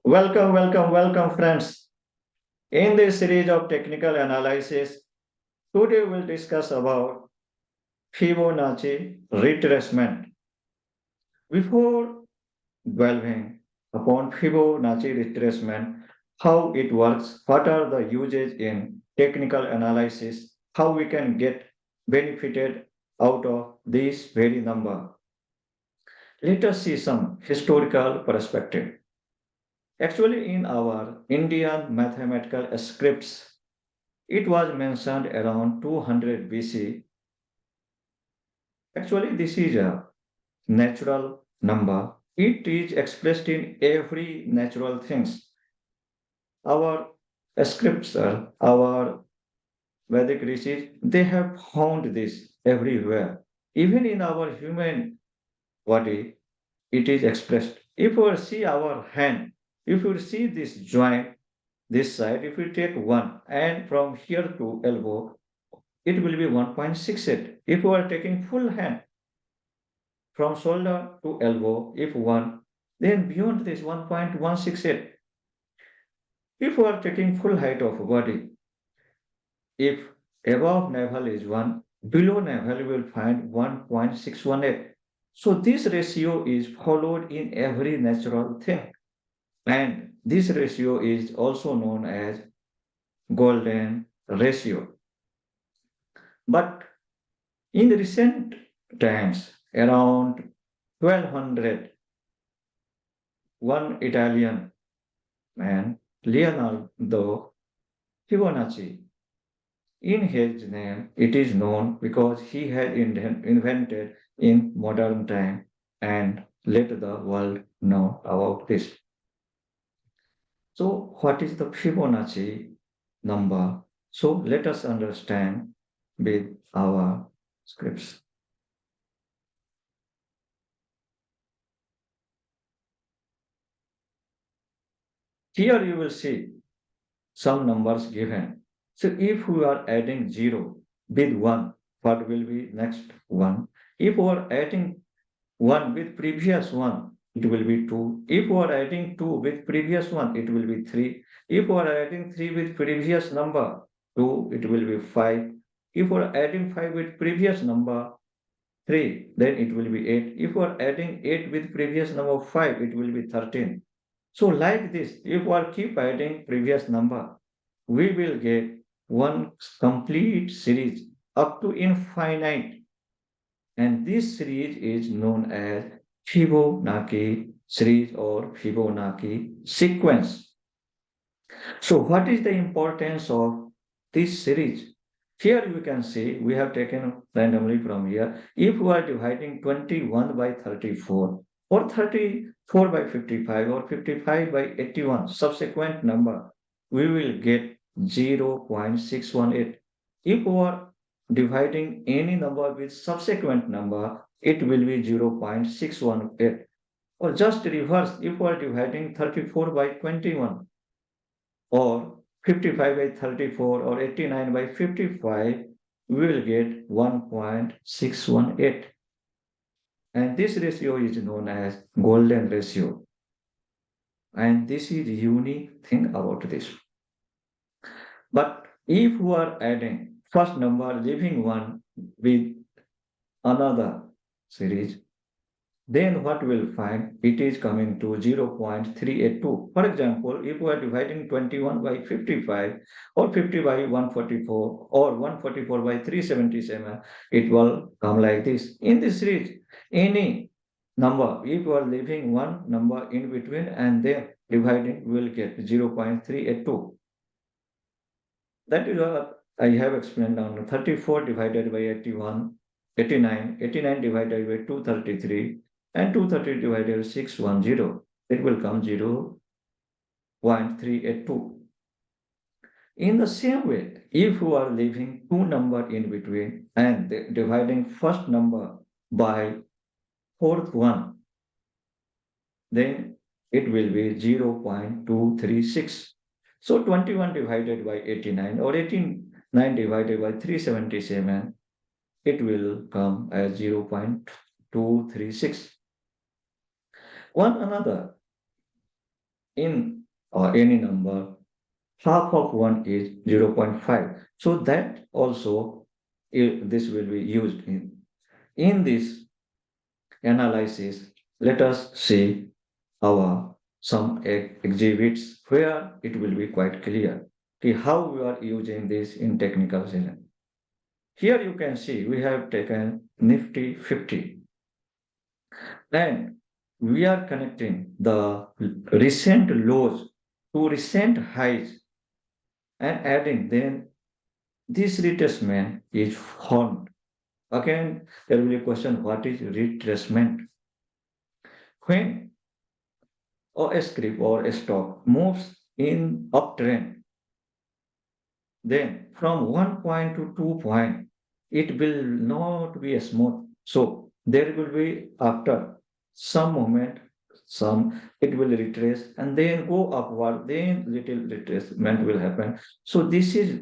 Welcome, friends. In this series of technical analysis, today we'll discuss about Fibonacci retracement. Before delving upon Fibonacci retracement, how it works, what are the uses in technical analysis, how we can get benefited out of this very number. Let us see some historical perspective. Actually, in our Indian mathematical scripts, it was mentioned around 200 BC. Actually, this is a natural number. It is expressed in every natural things. Our scripts, our Vedic rishis, they have found this everywhere. Even in our human body, it is expressed. If we see our hand, if you see this joint, this side, if we take one and from here to elbow, it will be 1.68. If you are taking full hand from shoulder to elbow, if one, then beyond this 1.168. If you are taking full height of body, if above navel is 1, below navel you will find 1.618. So this ratio is followed in every natural thing. And this ratio is also known as golden ratio. But in recent times, around 1200, one Italian man, Leonardo Fibonacci, in his name, it is known because he had invented in modern time and let the world know about this. So, what is the Fibonacci number? So, let us understand with our scripts. Here you will see some numbers given. So if we are adding 0 with 1, what will be next 1? If we are adding 1 with previous one, it will be 2. If we are adding 2 with previous one, it will be 3. If we are adding 3 with previous number 2, it will be 5. If we are adding 5 with previous number 3, then it will be 8. If we are adding 8 with previous number 5, it will be 13. So like this, if we are keep adding previous number, we will get one complete series up to infinite. And this series is known as Fibonacci series or Fibonacci sequence. So what is the importance of this series? Here you can see we have taken randomly from here. If we are dividing 21 by 34 or 34 by 55 or 55 by 81 subsequent number, we will get 0.618. If we are dividing any number with subsequent number, it will be 0.618. Or just reverse, if we are dividing 34 by 21, or 55 by 34 or 89 by 55, we will get 1.618. And this ratio is known as golden ratio. And this is unique thing about this. But if we are adding first number leaving one with another series, then what we'll find, it is coming to 0.382. For example, if we are dividing 21 by 55 or 50 by 144 or 144 by 377, it will come like this. In this series, any number, if you are leaving one number in between and then dividing, we will get 0.382. That is what I have explained on 34 divided by 81, 89, 89 divided by 233, and 230 divided by 610. It will come 0.382. In the same way, if you are leaving two number in between and dividing first number by fourth one, then it will be 0.236. So 21 divided by 89 or 89 divided by 377, it will come as 0.236. One another, in any number, half of 1 is 0.5. So that also this will be used in this analysis. Let us see our some exhibits where it will be quite clear how we are using this in technical session. Here you can see we have taken Nifty 50 and we are connecting the recent lows to recent highs and adding then this retracement is formed. Again, there will be a question, what is retracement? When a script or a stock moves in uptrend, then from one point to 2 point, it will not be a smooth. So there will be after some moment, some it will retrace and then go upward, then little retracement will happen. So this is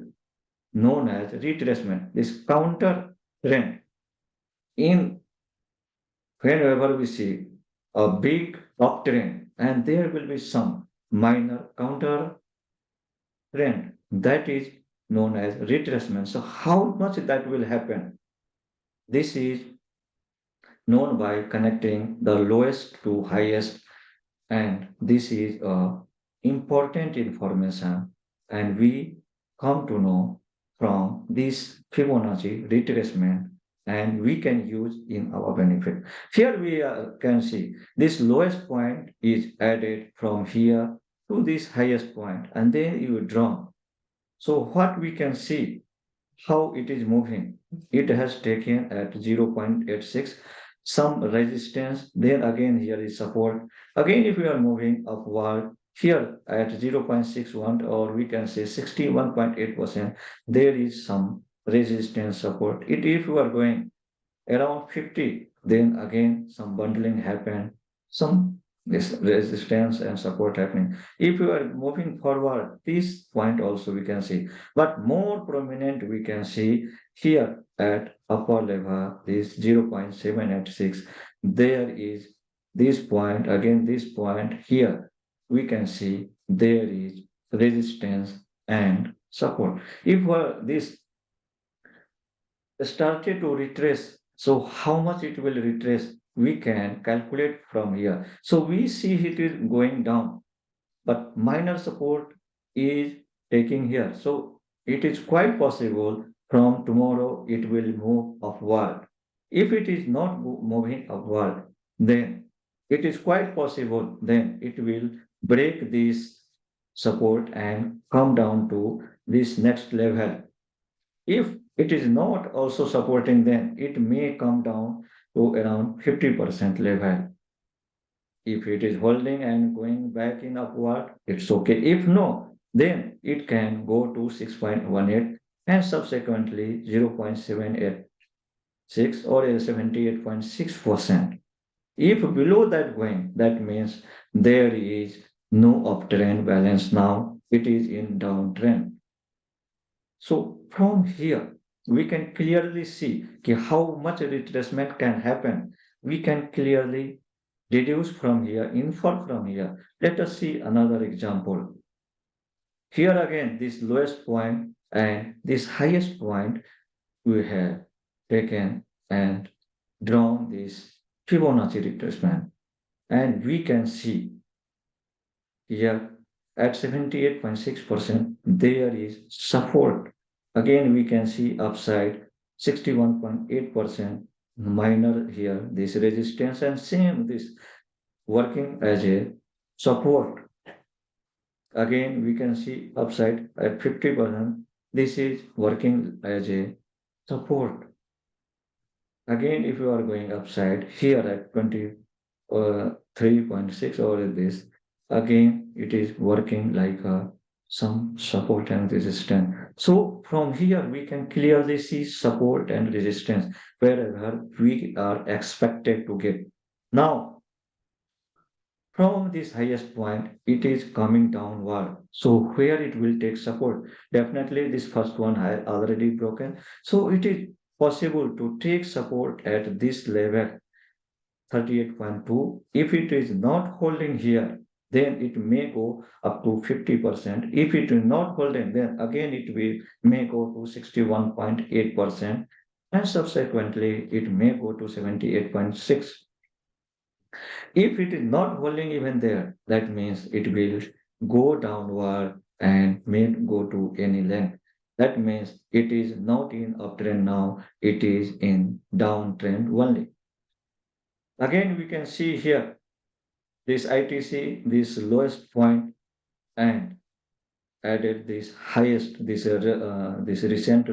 known as retracement, this counter trend. In whenever we see a big uptrend and there will be some minor counter trend that is known as retracement. So how much that will happen? This is known by connecting the lowest to highest, and this is important information and we come to know from this Fibonacci retracement and we can use in our benefit. Here we can see this lowest point is added from here to this highest point and then you draw. So what we can see how it is moving. It has taken at 0.86 some resistance. Then again here is support. Again, if we are moving upward here at 0.61 or we can say 61.8%, there is some resistance support. If you are going around 50, then again some bundling happen, some this resistance and support happening. If you are moving forward, this point also we can see, but more prominent we can see here at upper level, this 0.786. There is this point, again this point here, we can see there is resistance and support. If this started to retrace. So how much it will retrace? We can calculate from here. So we see it is going down, but minor support is taking here. So it is quite possible from tomorrow it will move upward. If it is not moving upward, then it is quite possible then it will break this support and come down to this next level. If it is not also supporting, then it may come down to around 50% level. If it is holding and going back in upward, it's okay. If no, then it can go to 6.18 and subsequently 0.786 or a 78.6%. If below that going, that means there is no uptrend balance now. It is in downtrend. So from here, we can clearly see how much retracement can happen. We can clearly deduce from here, infer from here. Let us see another example. Here again, this lowest point and this highest point we have taken and drawn this Fibonacci retracement. And we can see here at 78.6%, there is support. Again, we can see upside 61.8%, minor here, this resistance, and same this working as a support. Again, we can see upside at 50%. This is working as a support. Again, if you are going upside here at 3.6 or this, again, it is working like some support and resistance. So from here, we can clearly see support and resistance wherever we are expected to get. Now, from this highest point, it is coming downward. So where it will take support? Definitely this first one has already broken. So it is possible to take support at this level 38.2. If it is not holding here, then it may go up to 50%. If it is not holding, then again it will may go to 61.8%, and subsequently it may go to 78.6. If it is not holding even there, that means it will go downward and may go to any length. That means it is not in uptrend now, it is in downtrend only. Again, we can see here this ITC, this lowest point, and added this highest, this recent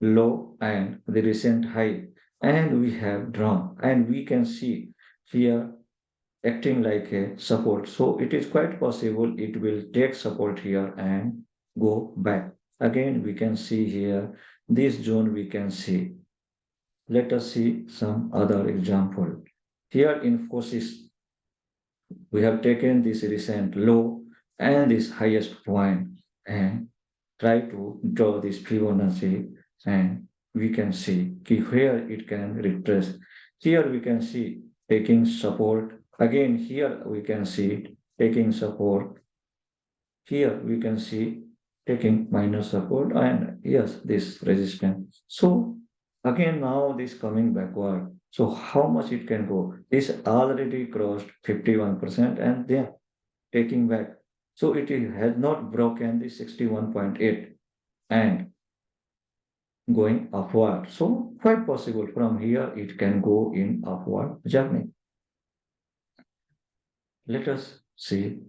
low and the recent high, and we have drawn, and we can see here acting like a support. So it is quite possible it will take support here and go back. Again, we can see here this zone we can see. Let us see some other example. Here in Infosys, we have taken this recent low and this highest point and try to draw this Fibonacci, and we can see where it can retrace. Here we can see taking support. Again, here we can see taking support. Here we can see taking minor support, and yes, this resistance. So again, now this coming backward. So how much it can go? This already crossed 51% and then taking back. So has not broken the 61.8 and going upward. So quite possible from here it can go in upward journey. Let us see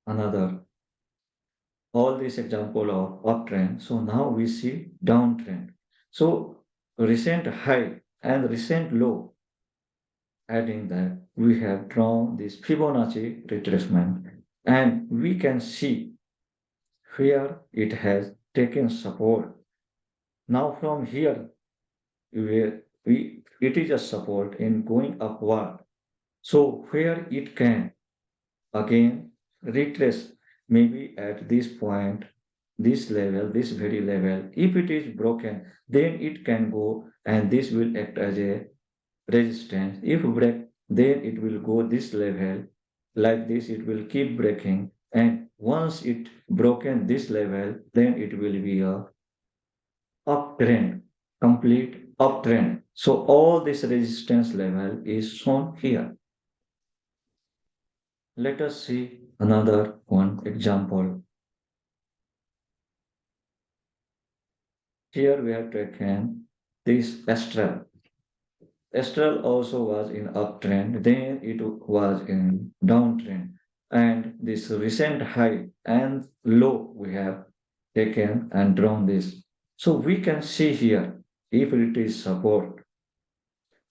another. All this example of uptrend. So now we see downtrend. So recent high and recent low, adding that we have drawn this Fibonacci retracement, and we can see where it has taken support. Now from here, it is a support in going upward. So where it can again retrace maybe at this point, this level, this very level. If it is broken, then it can go and this will act as a resistance. If break, then it will go this level. Like this, it will keep breaking. And once it broken this level, then it will be a uptrend, complete uptrend. So all this resistance level is shown here. Let us see another one example. Here we have taken this Astral. Astral also was in uptrend, then it was in downtrend. And this recent high and low we have taken and drawn this. So we can see here if it is support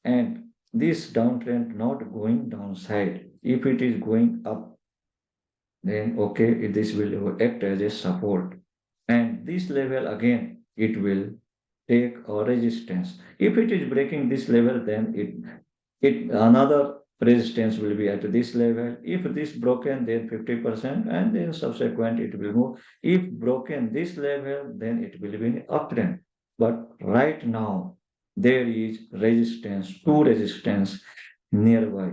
and this downtrend not going downside. If it is going up, then okay, this will act as a support. And this level again, it will take a resistance. If it is breaking this level, then it another resistance will be at this level. If this broken, then 50%, and then subsequent it will move. If broken this level, then it will be uptrend. But right now, there is resistance, two resistance nearby.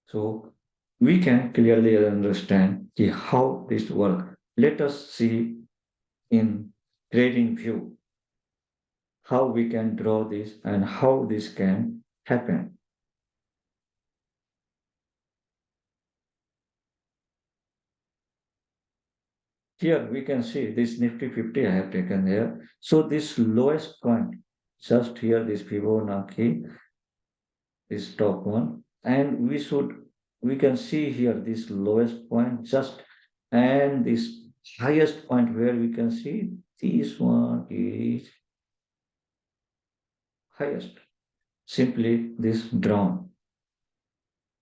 So we can clearly understand how this works. Let us see in trading view how we can draw this and how this can happen. Here we can see this Nifty 50 I have taken here. So this lowest point, just here this Fibonacci, this top one, and we can see here this lowest point just and this highest point where we can see this one is highest. Simply this drawn.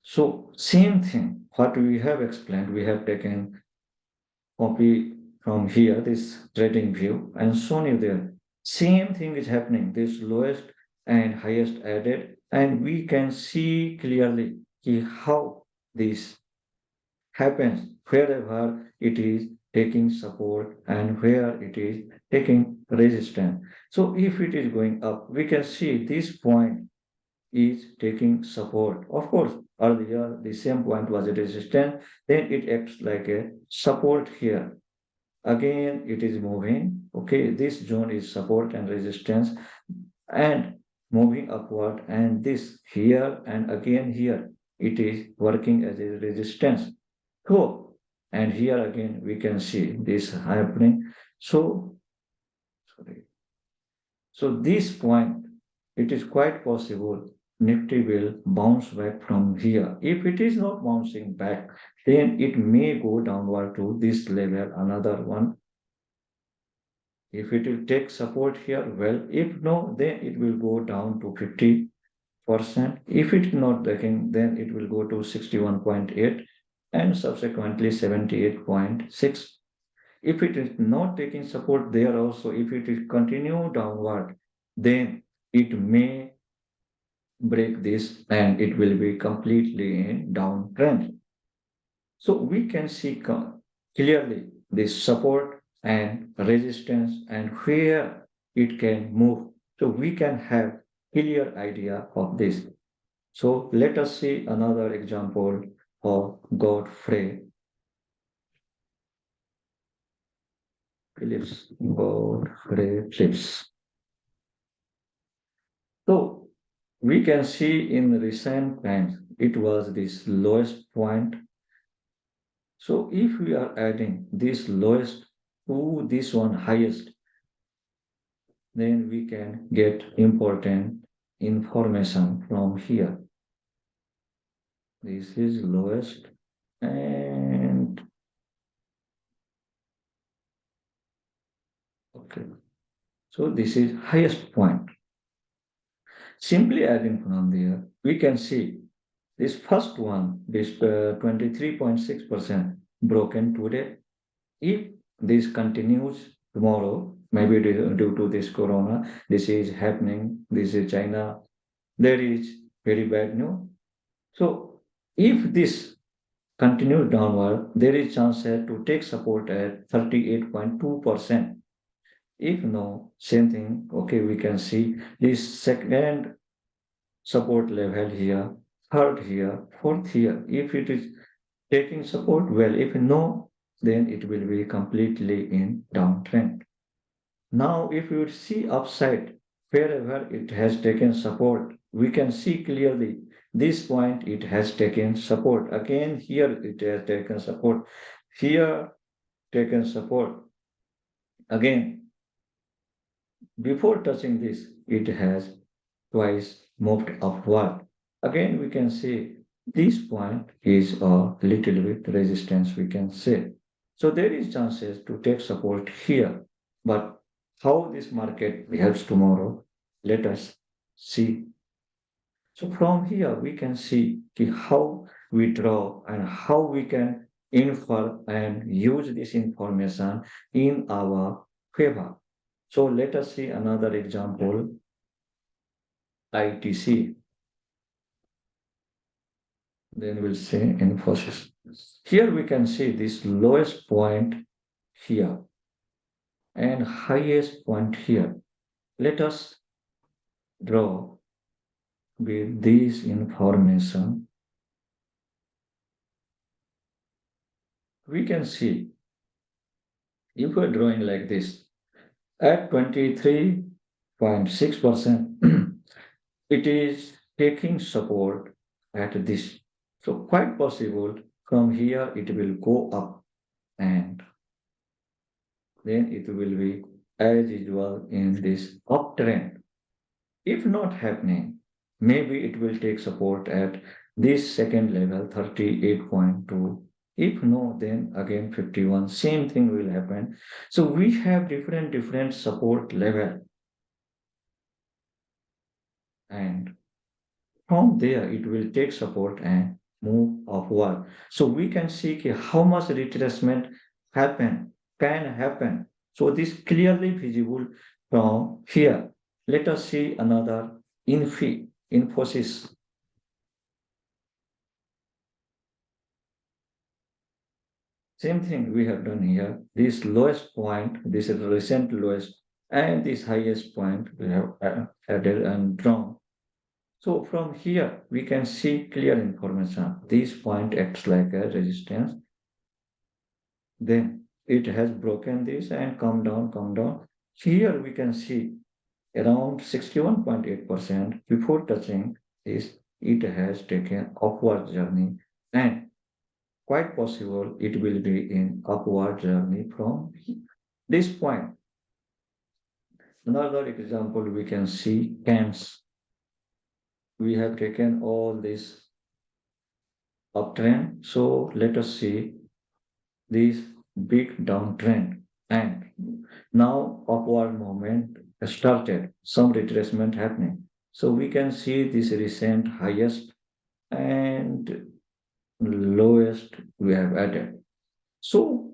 So same thing, what we have explained, we have taken copy from here, this trading view, and shown you there. Same thing is happening, this lowest and highest added, and we can see clearly how this happens wherever it is taking support and where it is taking resistance. So if it is going up, we can see this point is taking support. Of course, earlier the same point was a resistance, then it acts like a support here. Again, it is moving. Okay, this zone is support and resistance and moving upward, and this here and again here, it is working as a resistance. So, and here again we can see this happening. So, sorry. So this point, it is quite possible Nifty will bounce back from here. If it is not bouncing back, then it may go downward to this level, another one. If it will take support here, well, if no, then it will go down to 50%. If it is not taking, then it will go to 61.8 and subsequently 78.6. If it is not taking support there also, if it is continue downward, then it may break this and it will be completely in downtrend. So we can see clearly this support and resistance and where it can move. So we can have clear idea of this. So let us see another example of Godfrey Phillips. Godfrey Phillips. So we can see in recent times it was this lowest point. So if we are adding this lowest to this one highest, then we can get important information from here. This is lowest and okay. So this is highest point. Simply adding from there, we can see this first one, this 23.6% broken today. If this continues tomorrow, maybe due to this corona, this is happening, this is China, there is very bad news. So if this continues downward, there is chance to take support at 38.2%. If no, same thing, okay, we can see this second support level here, third here, fourth here. If it is taking support, well, if no, then it will be completely in downtrend. Now, if you see upside, wherever it has taken support, we can see clearly this point it has taken support. Again, here it has taken support. Here, taken support. Again, before touching this, it has twice moved upward. Again, we can see this point is a little bit resistance, we can say. So there is chances to take support here. But how this market behaves tomorrow, let us see. So from here, we can see how we draw and how we can infer and use this information in our favor. So let us see another example, ITC. Then we'll say Infosys. Here we can see this lowest point here and highest point here. Let us draw with this information. We can see if we're drawing like this at 23.6%, it is taking support at this. So quite possible from here it will go up and then it will be as usual in this uptrend. If not happening, maybe it will take support at this second level 38.2. If no, then again 51. Same thing will happen. So we have different support level, and from there it will take support and move upward. So we can see how much retracement can happen. So this clearly visible from here. Let us see another Infosys. Same thing we have done here. This lowest point, this is the recent lowest, and this highest point we have added and drawn. So from here, we can see clear information. This point acts like a resistance. Then it has broken this and come down, come down. Here we can see around 61.8% before touching this, it has taken upward journey and quite possible it will be in upward journey from this point. Another example we can see camps. We have taken all this uptrend. So let us see this big downtrend and now upward movement started, some retracement happening. So we can see this recent highest and lowest we have added. So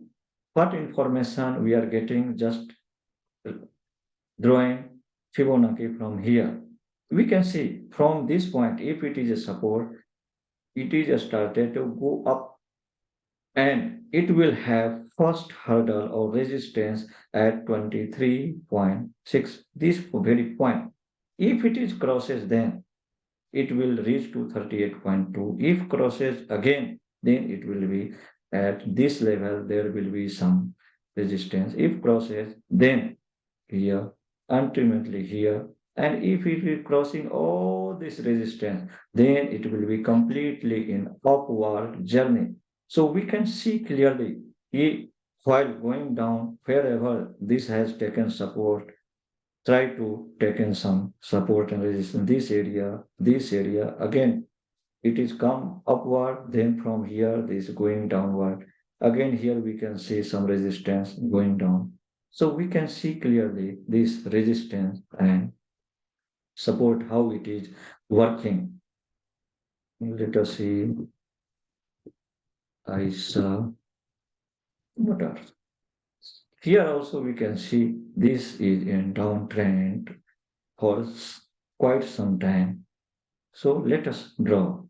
what information we are getting just drawing Fibonacci from here. We can see from this point, if it is a support, it is started to go up and it will have first hurdle or resistance at 23.6, this very point. If it is crosses, then it will reach to 38.2. If crosses again, then it will be at this level, there will be some resistance. If crosses, then here, ultimately here, and if it is crossing all this resistance, then it will be completely in upward journey. So we can see clearly, while going down, wherever this has taken support, try to take in some support and resistance. This area, again, it is come upward, then from here, this going downward. Again, here we can see some resistance going down. So we can see clearly this resistance and support, how it is working. Let us see. I saw what else? Here also we can see this is in downtrend for quite some time. So let us draw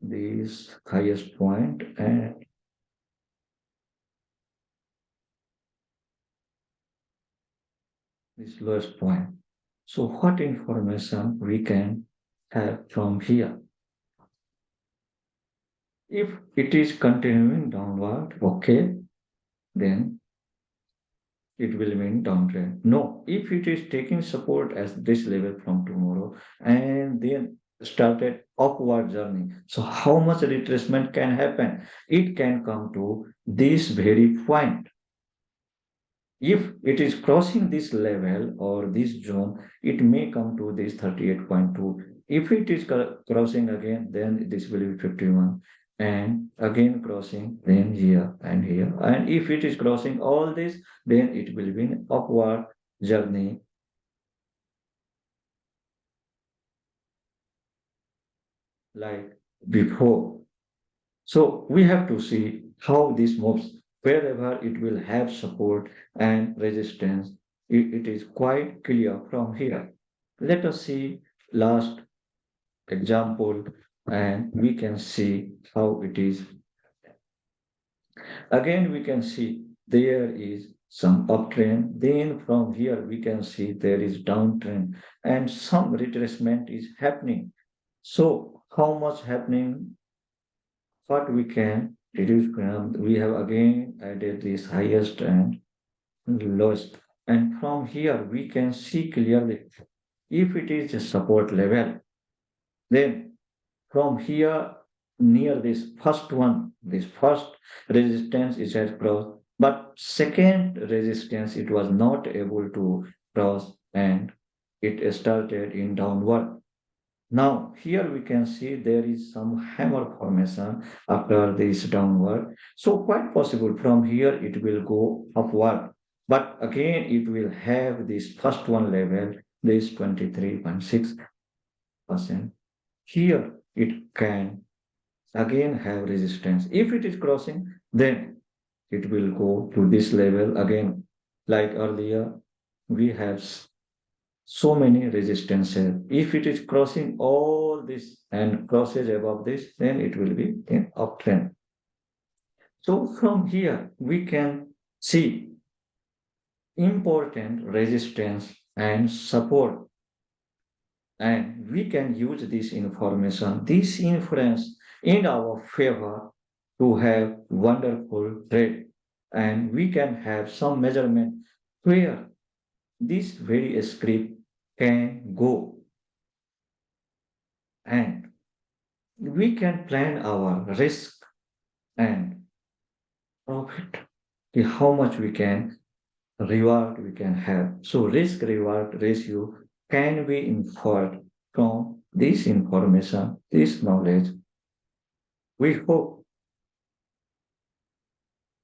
this highest point and this lowest point. So what information we can have from here? If it is continuing downward, okay, then it will mean downtrend. No, if it is taking support as this level from tomorrow and then started upward journey, so how much retracement can happen? It can come to this very point. If it is crossing this level or this zone, it may come to this 38.2. If it is crossing again, then this will be 51. And again crossing, then here and here. And if it is crossing all this, then it will be an upward journey like before. So we have to see how this moves. Wherever it will have support and resistance, it is quite clear from here. Let us see last example and we can see how it is. Again, we can see there is some uptrend. Then from here, we can see there is downtrend and some retracement is happening. So how much happening? What we can reduce from, we have again added this highest and lowest. And from here, we can see clearly if it is a support level, then from here near this first resistance is at cross, but second resistance it was not able to cross and it started in downward. Now here we can see there is some hammer formation after this downward. So quite possible from here it will go upward. But again it will have this first one level, this 23.6%. Here it can again have resistance. If it is crossing, then it will go to this level again. Like earlier, we have so many resistances. If it is crossing all this and crosses above this, then it will be in uptrend. So from here, we can see important resistance and support and we can use this information, this influence in our favor to have wonderful trade. And we can have some measurement where this very script can go, and we can plan our risk and profit, how much we can reward we can have. So risk reward ratio can be inferred from this information, this knowledge. We hope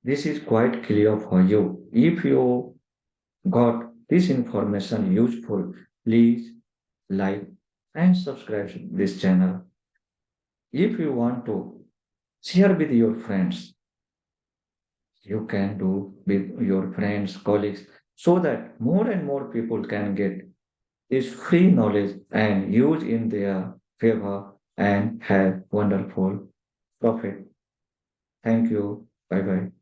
this is quite clear for you. If you got this information useful, please like and subscribe to this channel. If you want to share with your friends, you can do with your friends, colleagues, so that more and more people can get this free knowledge and use in their favor and have wonderful profit. Thank you. Bye bye.